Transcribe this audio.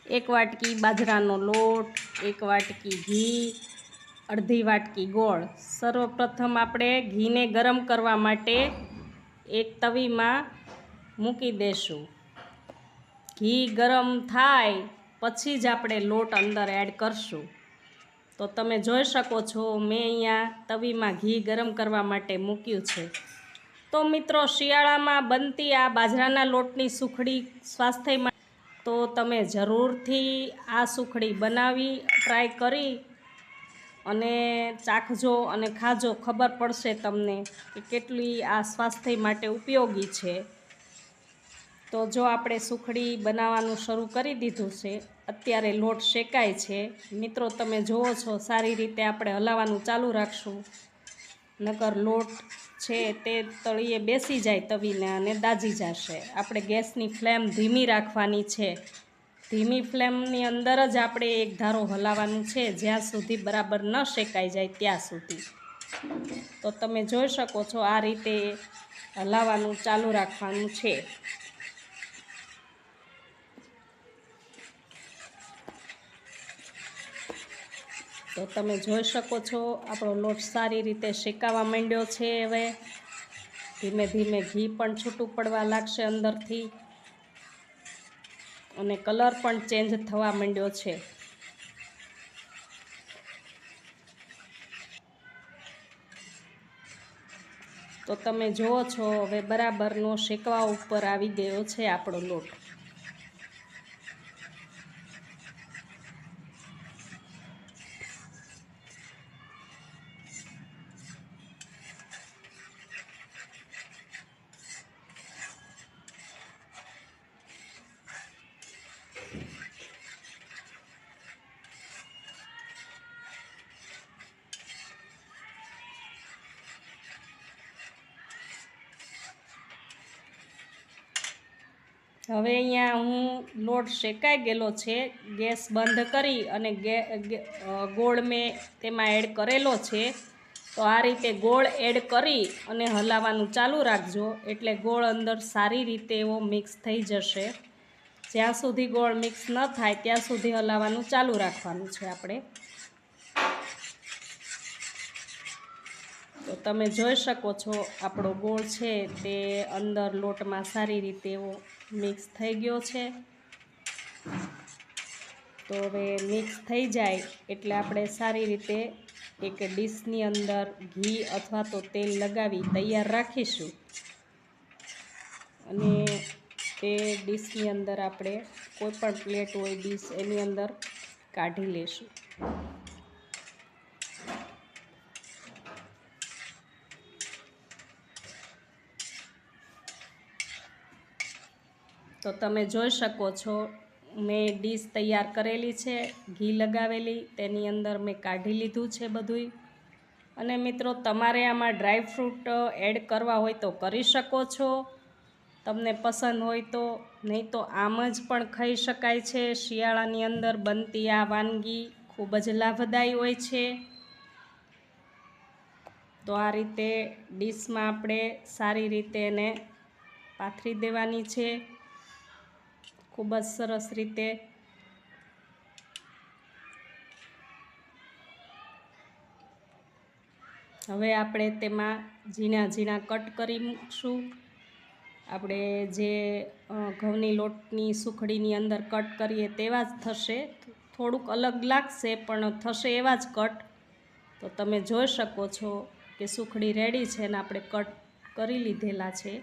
1 વાટકી બાજરાનો લોટ, 1 વાટકી ઘી, અડધી વાટકી ગોળ। સર્વપ્રથમ આપણે ઘીને ગરમ કરવા માટે એક તવીમાં મૂકી દેશું। ઘી ગરમ થાય પછી જ આપણે લોટ અંદર એડ કરશું। તો તમે જોઈ શકો છો મેં અહીંયા તવીમાં ઘી ગરમ કરવા માટે મૂક્યું છે। તો મિત્રો, શિયાળામાં બનતી આ બાજરાના લોટની સુખડી સ્વાસ્થ્ય માટે તો તમે જરૂરથી આ સુખડી બનાવી ટ્રાય કરી અને ચાખજો અને ખાજો, ખબર પડશે તમને કે કેટલી આ સ્વાસ્થ્ય માટે ઉપયોગી છે। તો જો આપણે સુખડી બનાવવાનું શરૂ કરી દીધું છે, અત્યારે લોટ શેકાય છે। મિત્રો, તમે જુઓ છો સારી રીતે આપણે હલાવવાનું ચાલુ રાખશું, નકર લોટ છે તે તળિયે બેસી જાય તવીને અને દાજી જશે। આપણે ગેસની ફ્લેમ ધીમી રાખવાની છે। ધીમી ફ્લેમની અંદર જ આપણે એક ધારો હલાવવાનું છે, જ્યાં સુધી બરાબર ન શેકાઈ જાય ત્યાં સુધી। તો તમે જોઈ શકો છો આ રીતે હલાવવાનું ચાલુ રાખવાનું છે। તો તમે જોઈ શકો છો આપણો લોટ સારી રીતે શેકાવા માંડ્યો છે। હવે ધીમે ધીમે ઘી પણ છૂટું પડવા લાગશે અંદરથી અને કલર પણ ચેન્જ થવા માંડ્યો છે। તો તમે જુઓ છો હવે બરાબરનો શેકવા ઉપર આવી ગયો છે આપણો લોટ। હવે અહીંયા હું લોટ શેકાઈ ગયેલો છે, ગેસ બંધ કરી અને ગોળ મેં તેમાં એડ કરેલો છે। તો આ રીતે ગોળ એડ કરી અને હલાવવાનું ચાલુ રાખજો, એટલે ગોળ અંદર સારી રીતે એવો મિક્સ થઈ જશે। જ્યાં સુધી ગોળ મિક્સ ન થાય ત્યાં સુધી હલાવવાનું ચાલુ રાખવાનું છે આપણે। તો તમે જોઈ શકો છો આપણો ગોળ છે તે અંદર લોટમાં સારી રીતે એવો મિક્સ થઈ ગયો છે। તો હવે મિક્સ થઈ જાય એટલે આપણે સારી રીતે એક ડીશની અંદર ઘી અથવા તો તેલ લગાવી તૈયાર રાખીશું અને તે ડીશની અંદર આપણે કોઈ પણ પ્લેટ હોય ડીશ એની અંદર કાઢી લેશું। તો તમે જોઈ શકો છો મેં ડીશ તૈયાર કરેલી છે, ઘી લગાવેલી, તેની અંદર મેં કાઢી લીધું છે બધુંય। અને મિત્રો, તમારે આમાં ડ્રાયફ્રૂટ એડ કરવા હોય તો કરી શકો છો, તમને પસંદ હોય તો, નહીં તો આમ જ પણ ખાઈ શકાય છે। શિયાળાની અંદર બનતી આ વાનગી ખૂબ જ લાભદાયી હોય છે। તો આ રીતે ડીશમાં આપણે સારી રીતે એને પાથરી દેવાની છે, ખૂબ જ સરસ રીતે। હવે આપણે તેમાં ઝીણા ઝીણા કટ કરી મૂકશું। આપણે જે ઘઉંની લોટની સુખડીની અંદર કટ કરીએ તેવા જ થશે, થોડુંક અલગ લાગશે પણ થશે એવા જ કટ। તો તમે જોઈ શકો છો કે સુખડી રેડી છે અને આપણે કટ કરી લીધેલા છે।